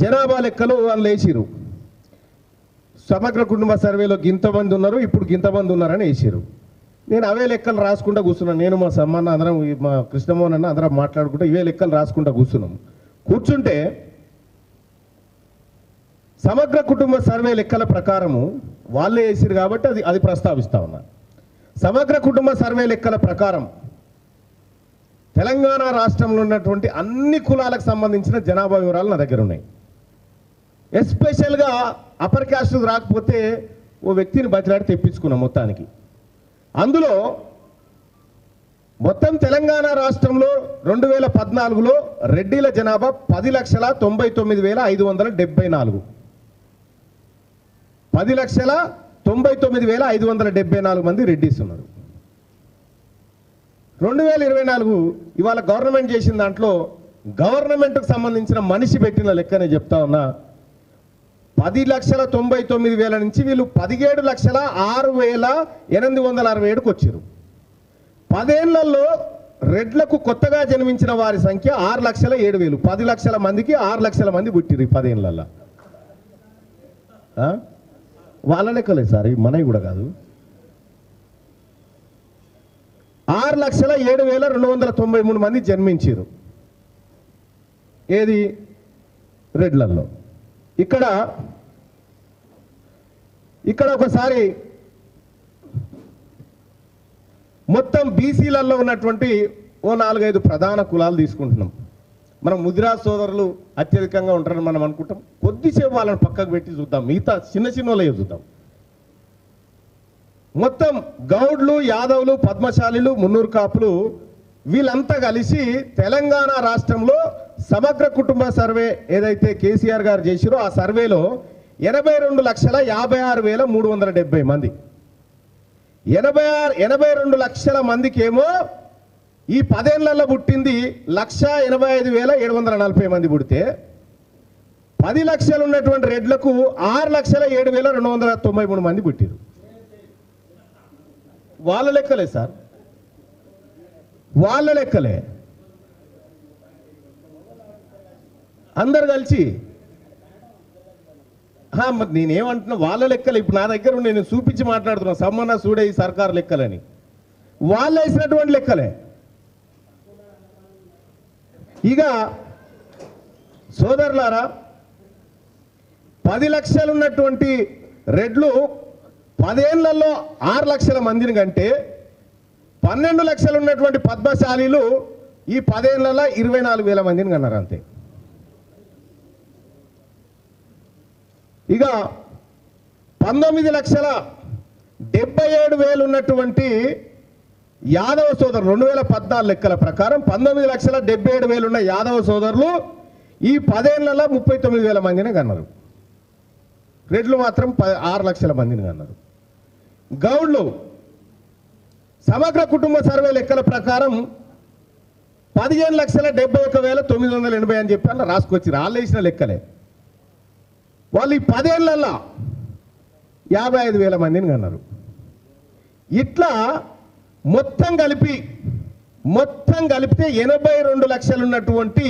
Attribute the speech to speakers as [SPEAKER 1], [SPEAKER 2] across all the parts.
[SPEAKER 1] జనాభా లెక్కలు వాళ్ళు వేసిరు. సమగ్ర కుటుంబ సర్వేలో గింతమంది ఉన్నారు, ఇప్పుడు గింతమంది ఉన్నారని వేసారు. నేను అవే లెక్కలు రాసుకుంటా కూర్చున్నాను. నేను మా సమ్మన్న అందరం, మా కృష్ణమోహన్ అన్న అందరం మాట్లాడుకుంటా ఇవే లెక్కలు రాసుకుంటా కూర్చుంటే సమగ్ర కుటుంబ సర్వే లెక్కల ప్రకారము వాళ్ళే వేసారు కాబట్టి అది ప్రస్తావిస్తా ఉన్నా. సమగ్ర కుటుంబ సర్వే లెక్కల ప్రకారం తెలంగాణ రాష్ట్రంలో ఉన్నటువంటి అన్ని కులాలకు సంబంధించిన జనాభా వివరాలు నా దగ్గర ఉన్నాయి. ఎస్పెషల్గా అప్పర్ క్యాస్ట్ రాకపోతే ఓ వ్యక్తిని బతిలాడి తెప్పించుకున్నాం మొత్తానికి. అందులో మొత్తం తెలంగాణ రాష్ట్రంలో 2014లో రెడ్డిల జనాభా 10,99,574. 10,99,574 మంది రెడ్డిస్ ఉన్నారు. 2024 ఇవాళ గవర్నమెంట్ చేసిన దాంట్లో గవర్నమెంట్కు సంబంధించిన మనిషి పెట్టిన లెక్కనే చెప్తా ఉన్నా. 10,99,000 నుంచి వీళ్ళు 17,06,867కు వచ్చారు. 10 ఏళ్లలో రెడ్లకు కొత్తగా జన్మించిన వారి సంఖ్య 6,07,000. 10 లక్షల మందికి 6 లక్షల మంది పుట్టిరు 10 ఏళ్లలో. వాళ్ళ లెక్కలే సార్, మనవి కూడా కాదు. 6,07,293 మంది జన్మించారు ఏది రెడ్లలో. ఇక్కడ ఒకసారి మొత్తం బీసీలలో ఉన్నటువంటి ఓ 4-5 ప్రధాన కులాలు తీసుకుంటున్నాం. మనం ముదిరాజ్ సోదరులు అత్యధికంగా ఉంటారని మనం అనుకుంటాం. కొద్దిసేపు వాళ్ళని పక్కకు పెట్టి చూద్దాం, మిగతా చిన్న వాళ్ళే చూద్దాం. మొత్తం గౌడ్లు, యాదవులు, పద్మశాలిలు, మున్నూరు కాపులు వీళ్ళంతా కలిసి తెలంగాణ రాష్ట్రంలో సమగ్ర కుటుంబ సర్వే ఏదైతే కేసీఆర్ గారు చేసిరో ఆ సర్వేలో 82,56,370 మంది, 82 లక్షల మందికి ఏమో ఈ 10 ఏళ్లలో పుట్టింది 1,85,740 మంది పుడితే 10 లక్షలు ఉన్నటువంటి రెడ్లకు 6,07,293 మంది పుట్టిరు. వాళ్ళ లెక్కలే సార్, వాళ్ళ లెక్కలే అందరు కలిసి. మరి నేనేమంటున్నా వాళ్ళ లెక్కలే. ఇప్పుడు నా దగ్గర నేను చూపించి మాట్లాడుతున్నా, సమ్మన్న సూడే ఈ సర్కారు లెక్కలని. వాళ్ళు వేసినటువంటి లెక్కలే. ఇక సోదరులారా, 10 లక్షలు ఉన్నటువంటి రెడ్లు 10 ఏళ్లలో 6 లక్షల మందిని కంటే 12 లక్షలు ఉన్నటువంటి పద్మశాలీలు ఈ 10 ఏళ్లలో 24,000 మందిని కన్నారు అంతే. ఇక 19,77,000 ఉన్నటువంటి యాదవ సోదరులు 2014 లెక్కల ప్రకారం 19,77,000 ఉన్న యాదవ సోదరులు ఈ 10 ఏళ్లలో 39,000 మందిని కన్నారు. రెడ్లు మాత్రం 6 లక్షల మందిని కన్నారు. గౌడ్లు సమగ్ర కుటుంబ సర్వే లెక్కల ప్రకారం 15,71,980 అని చెప్పి అలా రాసుకొచ్చి వాళ్ళు వేసిన లెక్కలే. వాళ్ళు ఈ 10 ఏళ్లలో 55,000 మందిని కన్నారు. ఇట్లా మొత్తం కలిపితే 82 లక్షలు ఉన్నటువంటి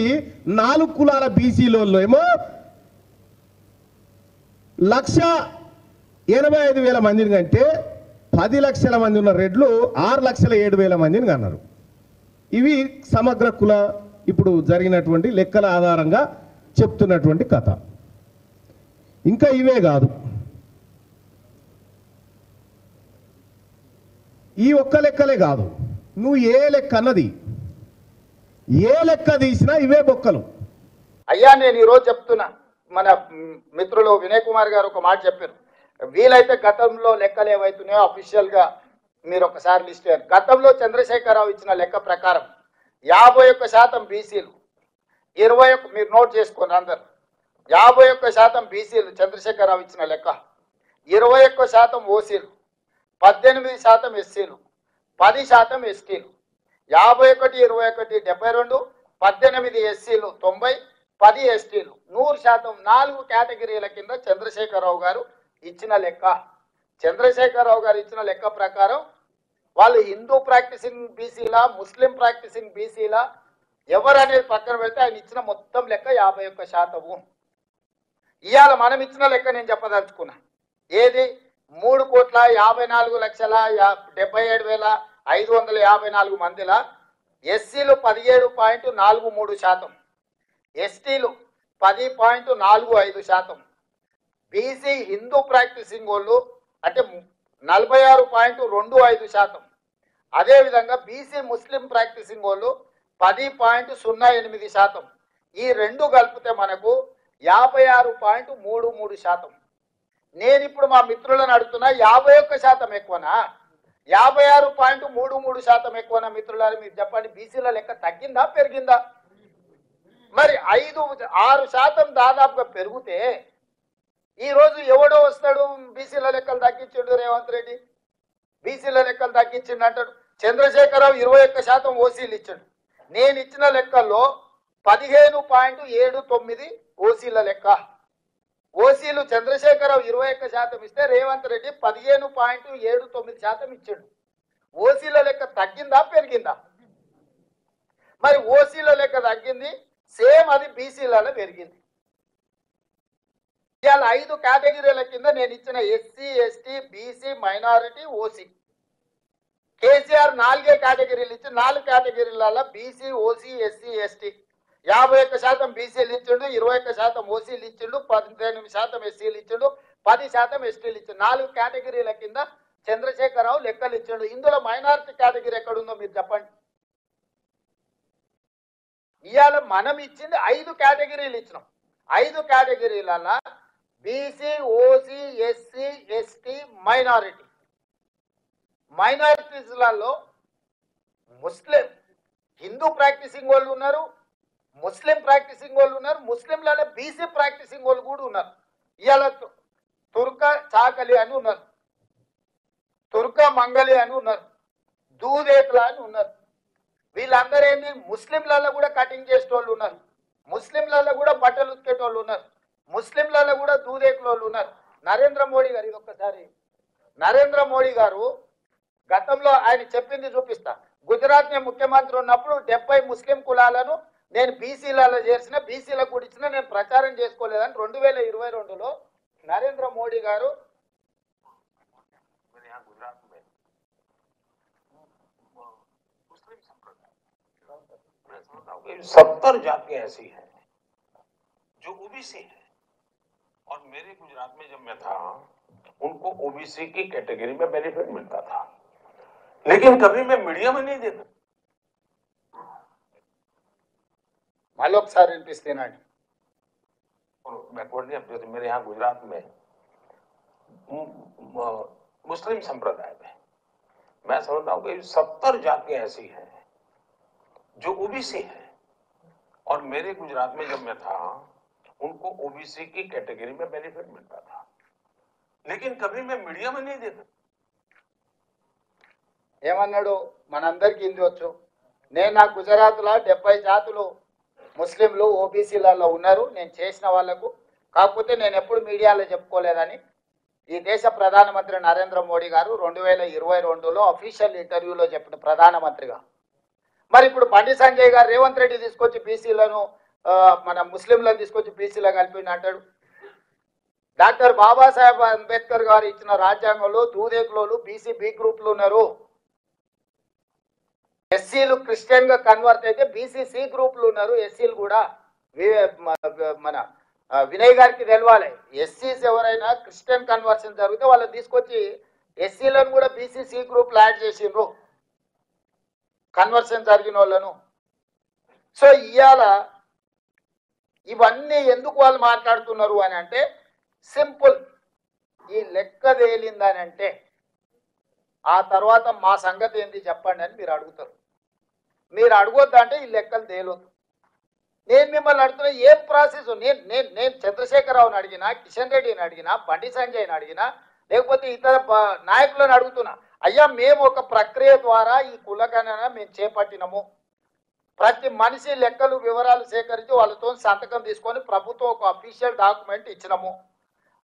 [SPEAKER 1] 4 కులాల బీసీలో ఏమో 1,85,000 మందిని కంటే 10 లక్షల మంది ఉన్న రెడ్లు 6,07,000 మందిని కన్నారు. ఇవి సమగ్ర కుల ఇప్పుడు జరిగినటువంటి లెక్కల ఆధారంగా చెప్తున్నటువంటి కథ. ఇంకా ఇవే కాదు, ఈ ఒక్క లెక్కలే కాదు, నువ్వు ఏ లెక్క అన్నది ఏ లెక్క తీసినా ఇవే బొక్కలు.
[SPEAKER 2] అయ్యా నేను ఈరోజు చెప్తున్నా, మన మిత్రులు వినయ్ కుమార్ గారు ఒక మాట చెప్పారు. వీలైతే గతంలో లెక్కలు ఏవైతున్నాయో అఫీషియల్గా మీరు ఒకసారి లిస్ట్ అయ్యారు. గతంలో చంద్రశేఖరరావు ఇచ్చిన లెక్క ప్రకారం 51% బీసీలు, 21 మీరు నోట్ చేసుకోండి అందరు, 51% బీసీలు చంద్రశేఖరరావు ఇచ్చిన లెక్క, 21% ఓసీలు, 18% ఎస్సీలు, 10% ఎస్టీలు, 51, 21, 72, 18 ఎస్సీలు, 90, 10 ఎస్టీలు, 100%. 4 కేటగిరీల కింద చంద్రశేఖరరావు గారు ఇచ్చిన లెక్క. చంద్రశేఖరరావు గారు ఇచ్చిన లెక్క ప్రకారం వాళ్ళు హిందూ ప్రాక్టీసింగ్ బీసీలా, ముస్లిం ప్రాక్టీసింగ్ బీసీలా ఎవరు అనేది పక్కన పెడితే ఆయన ఇచ్చిన మొత్తం లెక్క 51%. ఇవాళ మనం ఇచ్చిన లెక్క నేను చెప్పదలుచుకున్నా. ఏది 3,54,77,554 మందిలా ఎస్సీలు 17.43%, ఎస్టీలు 10.45%, బీసీ హిందూ ప్రాక్టీసింగ్ వాళ్ళు అంటే 46.25%, అదేవిధంగా బీసీ ముస్లిం ప్రాక్టీసింగ్ వాళ్ళు 10.08%. ఈ రెండు కలిపితే మనకు 56.33%. నేను ఇప్పుడు మా మిత్రులను అడుగుతున్నా 51% ఎక్కువనా 56.33% ఎక్కువనా? మిత్రులారు మీరు చెప్పండి, బీసీల లెక్క తగ్గిందా పెరిగిందా? మరి 5-6% దాదాపుగా పెరిగితే ఈరోజు ఎవడో వస్తాడు బీసీల లెక్కలు తగ్గించిండు రేవంత్ రెడ్డి, బీసీల లెక్కలు తగ్గించిండు అంటాడు. చంద్రశేఖరరావు 21% ఓసీలు ఇచ్చాడు. నేను ఇచ్చిన లెక్కల్లో 15.79 ఓసీల లెక్క. ఓసీలు చంద్రశేఖరరావు 21% ఇస్తే రేవంత్ రెడ్డి 15.79% ఇచ్చాడు. ఓసీల లెక్క తగ్గిందా పెరిగిందా? మరి ఓసీల లెక్క తగ్గింది, సేమ్ అది బీసీలలో పెరిగింది. ఇవాళ 5 కేటగిరీల కింద నేను ఇచ్చిన SC, ST, BC, minority, OC. KCR 4 కేటగిరీలు ఇచ్చి 4 కేటగిరీలలో బీసీ, ఓసీ, ఎస్సీ, ఎస్టీ 51% బీసీలు ఇచ్చిండు, 21% ఓసీలు ఇచ్చిండు, 18% ఎస్సీలు ఇచ్చిండు, 10% ఎస్టీలు ఇచ్చిండు. 4 కేటగిరీల కింద చంద్రశేఖరరావు లెక్కలు ఇచ్చిండు. ఇందులో మైనారిటీ కేటగిరీ ఎక్కడుందో మీరు చెప్పండి. ఇవాళ మనం ఇచ్చింది 5 కేటగిరీలు ఇచ్చినాం. 5 కేటగిరీలలో BC, OC, SC, ST, minority. మైనారిటీస్లలో ముస్లిం హిందూ ప్రాక్టీసింగ్ వాళ్ళు ఉన్నారు, ముస్లిం ప్రాక్టీసింగ్ వాళ్ళు ఉన్నారు, ముస్లింలలో బీసీ ప్రాక్టీసింగ్ వాళ్ళు కూడా ఉన్నారు. ఇవాళ తుర్క చాకలి అని ఉన్నారు, తుర్క మంగలి అని ఉన్నారు, దూదేకుల అని ఉన్నారు. వీళ్ళందరూ ఏంది ముస్లింలలో కూడా కటింగ్ చేసేటోళ్ళు ఉన్నారు, ముస్లింలలో కూడా బట్టలు ఉతికేటోళ్ళు ఉన్నారు, ముస్లింలలో కూడా దూదేకుల వాళ్ళు ఉన్నారు. నరేంద్ర మోడీ గారు ఇది ఒక్కసారి నరేంద్ర మోడీ గారు గతంలో ఆయన చెప్పింది చూపిస్తా. గుజరాత్ నే ముఖ్యమంత్రి ఉన్నప్పుడు 70 ముస్లిం కులాలను నేను బీసీలలో చేర్చిన, బీసీలకు కూడా ఇచ్చిన, నేను ప్రచారం చేసుకోలేదని 2022లో నరేంద్ర మోడీ గారు
[SPEAKER 3] 70 जातियां ऐसी हैं जो ओबीसी है, और मेरे गुजरात में जब मैं था उनको ओबीसी की कैटेगरी में बेनिफिट मिलता था, लेकिन कभी मैं मीडिया में नहीं देखा.
[SPEAKER 2] మళ్ళొకసారి వినిపిస్తున్నాను.
[SPEAKER 3] बैकवर्ड नहीं, जैसे मेरे यहाँ गुजरात में मुस्लिम संप्रदाय में मैं समझता हूँ कि 70 जातियां ऐसी हैं जो ओबीसी है, और मेरे गुजरात में जब मैं था उनको ओबीसी की कैटेगरी में बेनिफिट मिलता था, लेकिन कभी मैं मीडिया में नहीं देखा.
[SPEAKER 2] ఏమన్నాడు మనందరికీ హిందీ వచ్చు. నేను నా గుజరాత్లో 70 జాతులు ముస్లింలు ఓబీసీలలో ఉన్నారు నేను చేసిన వాళ్లకు. కాకపోతే నేను ఎప్పుడు మీడియాలో చెప్పుకోలేదని ఈ దేశ ప్రధానమంత్రి నరేంద్ర మోడీ గారు 2022లో అఫీషియల్ ఇంటర్వ్యూలో చెప్పిన ప్రధానమంత్రిగా. మరి ఇప్పుడు బండి సంజయ్ గారు రేవంత్ రెడ్డి తీసుకొచ్చి బీసీలను మన ముస్లింలను తీసుకొచ్చి బీసీలో కలిపి అంటాడు. డాక్టర్ బాబాసాహెబ్ అంబేద్కర్ గారు ఇచ్చిన రాజ్యాంగంలో దూదేకులోలు బీసీ బి గ్రూప్లు ఉన్నారు. ఎస్సీలు క్రిస్టియన్ గా కన్వర్ట్ అయితే బీసీ సి గ్రూప్లు ఉన్నారు. ఎస్సీలు కూడా మన వినయ్ గారికి తెలవాలి. ఎస్సీస్ ఎవరైనా క్రిస్టియన్ కన్వర్షన్ జరిగితే వాళ్ళని తీసుకొచ్చి ఎస్సీలను కూడా బీసీ సి గ్రూప్లు యాడ్ చేసిండ్రు కన్వర్షన్ జరిగిన వాళ్ళను. సో ఇవాళ ఇవన్నీ ఎందుకు వాళ్ళు మాట్లాడుతున్నారు అని అంటే సింపుల్, ఈ లెక్క తేలిందని అంటే ఆ తర్వాత మా సంగతి ఏంది చెప్పండి అని మీరు అడుగుతారు. మీరు అడగొద్దంటే ఈ లెక్కలు తేలొద్దు. నేను మిమ్మల్ని అడుగుతున్నా ఏం ప్రాసెస్. నేను చంద్రశేఖరరావుని అడిగినా, కిషన్ రెడ్డిని అడిగినా, బండి సంజయ్ని అడిగినా, లేకపోతే ఇతర నాయకులను అడుగుతున్నా, అయ్యా మేము ఒక ప్రక్రియ ద్వారా ఈ కులగణన మేము చేపట్టినము. ప్రతి మనిషి లెక్కలు వివరాలు సేకరించి వాళ్ళతో సంతకం తీసుకొని ప్రభుత్వం ఒక అఫీషియల్ డాక్యుమెంట్ ఇచ్చినాము.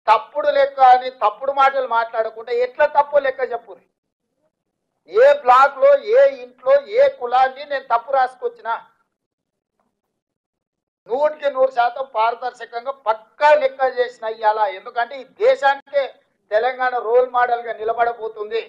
[SPEAKER 2] తప్పుడు లెక్క అని తప్పుడు మాటలు మాట్లాడకుండా ఎట్లా తప్పు లెక్క చెప్పుది. ఏ బ్లాక్ లో ఏ ఇంట్లో ఏ కులాన్ని నేను తప్పు రాసుకొచ్చినా 100% పారదర్శకంగా పక్కా లెక్క చేసిన ఇవాళ. ఎందుకంటే ఈ దేశానికే తెలంగాణ రోల్ మోడల్ గా నిలబడబోతుంది.